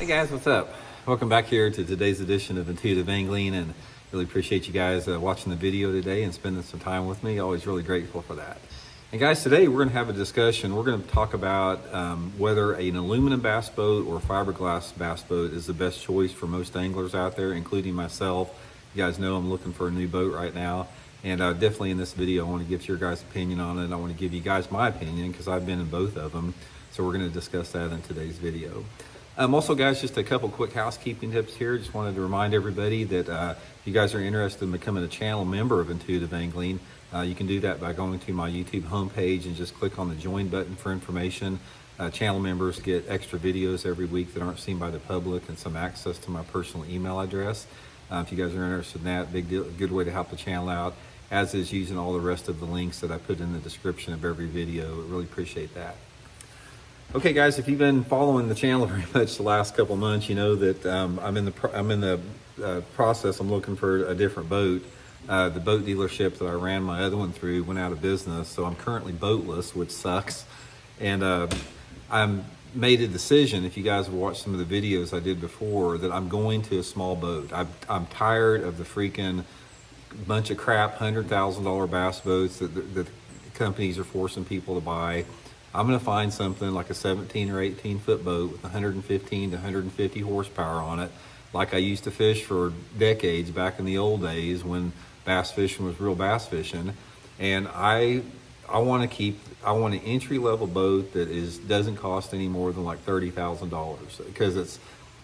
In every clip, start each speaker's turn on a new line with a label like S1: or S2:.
S1: Hey guys, what's up? Welcome back here to today's edition of Intuitive Angling, and really appreciate you guys watching the video today and spending some time with me. Always really grateful for that. And guys, today we're going to have a discussion. We're going to talk about whether an aluminum bass boat or fiberglass bass boat is the best choice for most anglers out there, including myself. You guys know I'm looking for a new boat right now, and definitely in this video I want to get your guys' opinion on it. I want to give you guys my opinion because I've been in both of them, so we're going to discuss that in today's video. Also, guys, just a couple quick housekeeping tips here. Just wanted to remind everybody that if you guys are interested in becoming a channel member of Intuitive Angling, you can do that by going to my YouTube homepage and just click on the join button for information. Channel members get extra videos every week that aren't seen by the public and some access to my personal email address. If you guys are interested in that, good way to help the channel out, as is using all the rest of the links that I put in the description of every video. I really appreciate that. Okay, guys, if you've been following the channel very much the last couple months, you know that I'm in the process. I'm looking for a different boat. The boat dealership that I ran my other one through went out of business, so I'm currently boatless, which sucks. And I'm made a decision. If you guys have watched some of the videos I did before, that I'm going to a small boat. I'm tired of the freaking bunch of crap $100,000 bass boats that the companies are forcing people to buy. I'm going to find something like a 17 or 18 foot boat with 115 to 150 horsepower on it, like I used to fish for decades back in the old days when bass fishing was real bass fishing. And I want an entry level boat that doesn't cost any more than like $30,000, because it's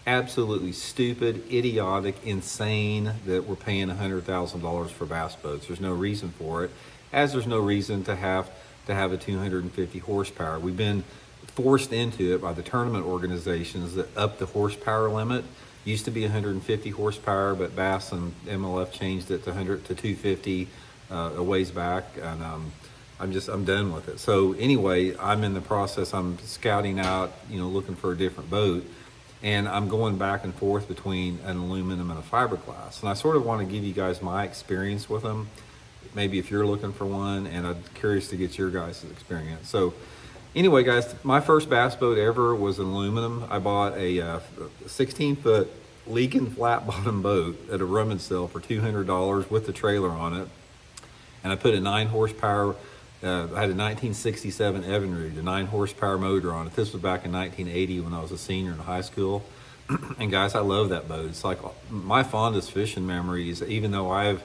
S1: absolutely stupid, idiotic, insane that we're paying $100,000 for bass boats. There's no reason for it, as there's no reason to have a 250 horsepower. We've been forced into it by the tournament organizations that up the horsepower limit. Used to be 150 horsepower, but Bass and MLF changed it to 250 a ways back, and I'm done with it. So anyway, I'm in the process. I'm scouting out, looking for a different boat, and I'm going back and forth between an aluminum and a fiberglass. And I sort of want to give you guys my experience with them. Maybe if you're looking for one, and I'm curious to get your guys' experience. So anyway, guys, my first bass boat ever was an aluminum. I bought a 16-foot leaking flat bottom boat at a rummage sale for $200 with the trailer on it. And I put a 9 horsepower, I had a 1967 Evinrude, a 9 horsepower motor on it. This was back in 1980 when I was a senior in high school. And guys, I love that boat. It's like my fondest fishing memories, even though I've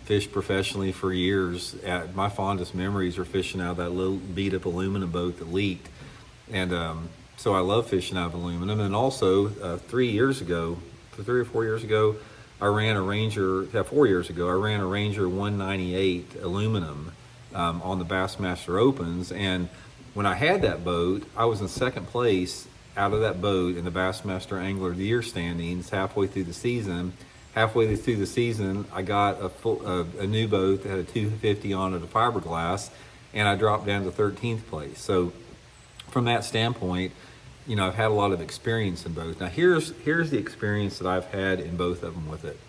S1: fished professionally for years. My fondest memories are fishing out of that little beat up aluminum boat that leaked. And so I love fishing out of aluminum. And also 3 or 4 years ago, I ran a Ranger, 4 years ago, I ran a Ranger 198 aluminum on the Bassmaster Opens. And when I had that boat, I was in second place out of that boat in the Bassmaster Angler of the Year standings halfway through the season. Halfway through the season, I got a new boat that had a 250 on it, a fiberglass, and I dropped down to 13th place. So from that standpoint, I've had a lot of experience in both. Now here's the experience that I've had in both of them with it.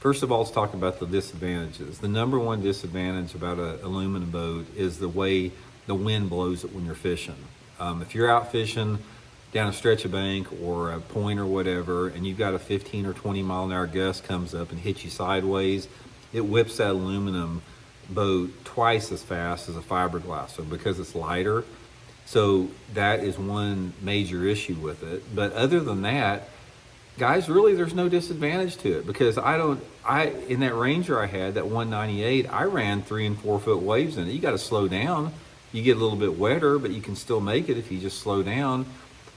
S1: First of all, let's talk about the disadvantages. The number one disadvantage about an aluminum boat is the way the wind blows it when you're fishing. If you're out fishing down a stretch of bank or a point or whatever, and you've got a 15 or 20 mile an hour gust comes up and hits you sideways, it whips that aluminum boat twice as fast as a fiberglass, so because it's lighter. So that is one major issue with it. But other than that, guys, really there's no disadvantage to it, because in that Ranger I had, that 198, I ran 3 and 4 foot waves in it. You got to slow down. You get a little bit wetter, but you can still make it if you just slow down.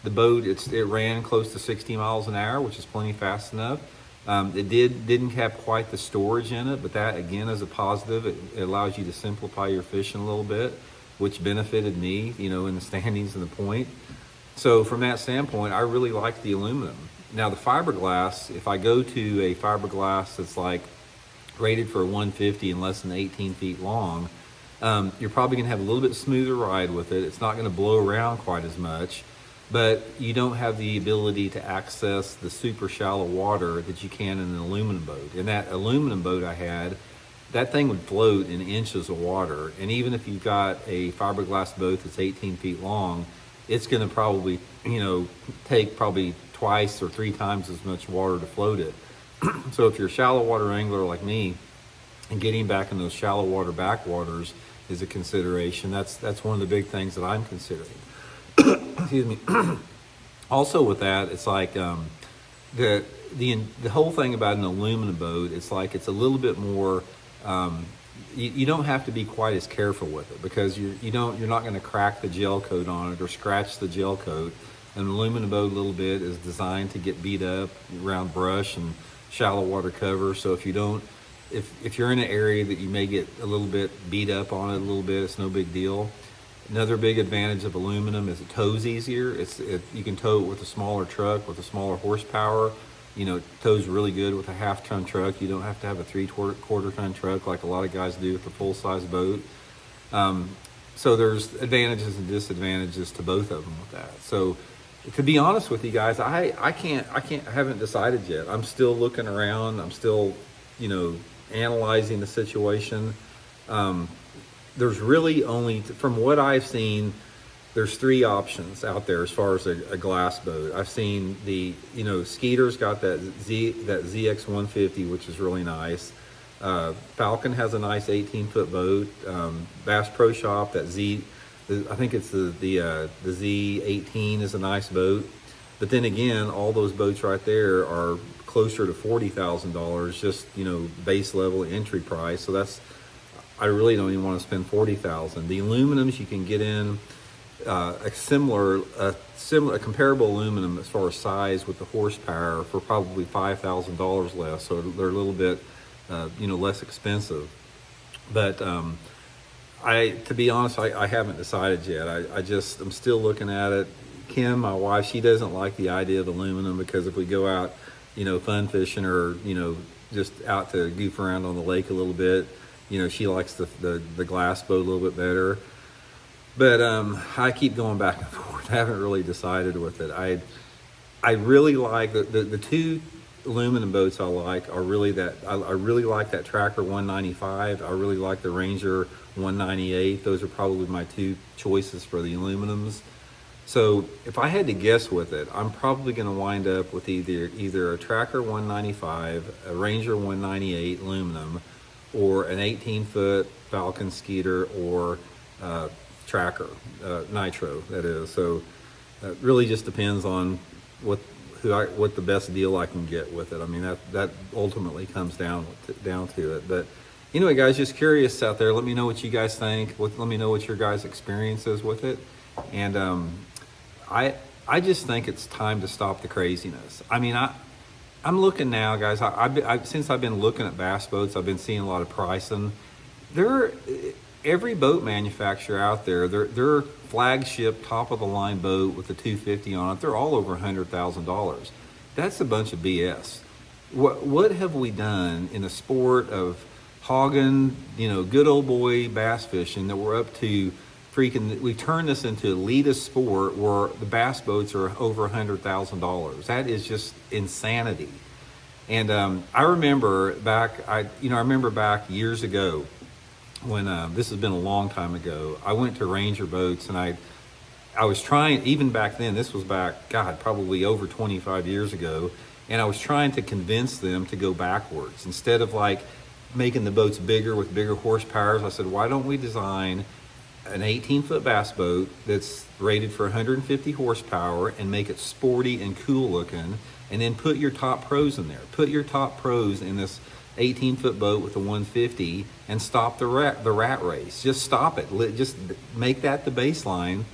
S1: The boat, it ran close to 60 miles an hour, which is plenty fast enough. It didn't have quite the storage in it, but that again is a positive. It allows you to simplify your fishing a little bit, which benefited me, in the standings and the point. So from that standpoint, I really like the aluminum. Now the fiberglass, if I go to a fiberglass that's like rated for a 150 and less than 18 feet long, you're probably gonna have a little bit smoother ride with it. It's not gonna blow around quite as much, but you don't have the ability to access the super shallow water that you can in an aluminum boat. In that aluminum boat I had, that thing would float in inches of water. And even if you've got a fiberglass boat that's 18 feet long, it's going to probably, take probably twice or three times as much water to float it. So if you're a shallow water angler like me, and getting back in those shallow water backwaters is a consideration. That's one of the big things that I'm considering. Excuse me. Also with that, it's like the whole thing about an aluminum boat. It's like it's a little bit more. You don't have to be quite as careful with it because you're not going to crack the gel coat on it or scratch the gel coat. An aluminum boat a little bit is designed to get beat up around brush and shallow water cover. So if you don't, if you're in an area that you may get a little bit beat up on it a little bit, it's no big deal. Another big advantage of aluminum is it tows easier. You can tow it with a smaller truck with a smaller horsepower. It tows really good with a half-ton truck. You don't have to have a three-quarter-ton truck like a lot of guys do with a full-size boat. So there's advantages and disadvantages to both of them with that. So to be honest with you guys, I haven't decided yet. I'm still looking around. I'm still, analyzing the situation. There's really only, from what I've seen, there's three options out there as far as a glass boat. I've seen Skeeter's got that ZX 150, which is really nice. Falcon has a nice 18-foot boat. Bass Pro Shop, I think it's the Z18 is a nice boat. But then again, all those boats right there are closer to $40,000, just base level entry price. So I really don't even want to spend $40,000. The aluminums you can get in a comparable aluminum as far as size with the horsepower for probably $5,000 less. So they're a little bit less expensive. But to be honest, I haven't decided yet. I'm still looking at it. Kim, my wife, she doesn't like the idea of aluminum because if we go out, fun fishing or, just out to goof around on the lake a little bit, she likes the glass boat a little bit better. But I keep going back and forth. I haven't really decided with it. I really like the two aluminum boats I like are really I really like that Tracker 195. I really like the Ranger 198. Those are probably my two choices for the aluminums. So if I had to guess with it, I'm probably going to wind up with either a Tracker 195, a Ranger 198 aluminum, or an 18-foot Falcon Skeeter or Tracker Nitro, that is. So it really just depends on what the best deal I can get with it. I mean, that ultimately comes down to it. But anyway, guys, just curious out there. Let me know what you guys think. Let me know what your guys' experience is with it. And I just think it's time to stop the craziness. I mean, I'm looking now, guys. Since I've been looking at bass boats, I've been seeing a lot of pricing. Every boat manufacturer out there, their flagship top of the line boat with the 250 on it, they're all over $100,000. That's a bunch of BS. What have we done in the sport of hogging, good old boy bass fishing that we're up to we turned this into elitist sport where the bass boats are over $100,000. That is just insanity. And I remember back years ago when this has been a long time ago. I went to Ranger Boats and I was trying, even back then, this was back, probably over 25 years ago, and I was trying to convince them to go backwards. Instead of like making the boats bigger with bigger horsepowers, I said, why don't we design an 18-foot bass boat that's rated for 150 horsepower and make it sporty and cool looking, and then put your top pros in there. Put your top pros in this 18-foot boat with a 150 and stop the rat race. Just stop it. Just make that the baseline.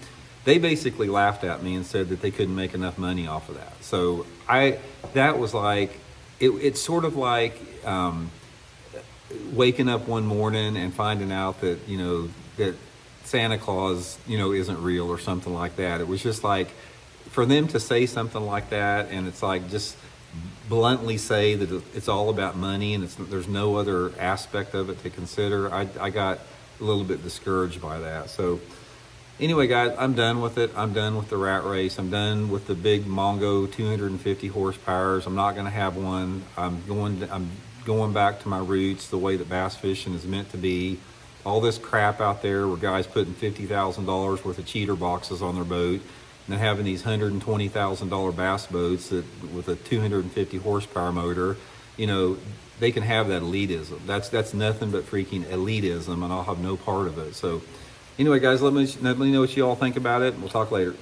S1: They basically laughed at me and said that they couldn't make enough money off of that. So that was like, it's sort of like waking up one morning and finding out that, that Santa Claus, isn't real or something like that. It was just like, for them to say something like that, and it's like just bluntly say that it's all about money and there's no other aspect of it to consider. I got a little bit discouraged by that. So anyway, guys, I'm done with it. I'm done with the rat race. I'm done with the big Mongo 250 horsepowers. I'm not going to have one. I'm going back to my roots, the way that bass fishing is meant to be. All this crap out there where guys putting $50,000 worth of cheater boxes on their boat, and having these $120,000 bass boats that with a 250 horsepower motor, you know, they can have that elitism. That's nothing but freaking elitism, and I'll have no part of it. So anyway, guys, let me know what you all think about it. We'll talk later.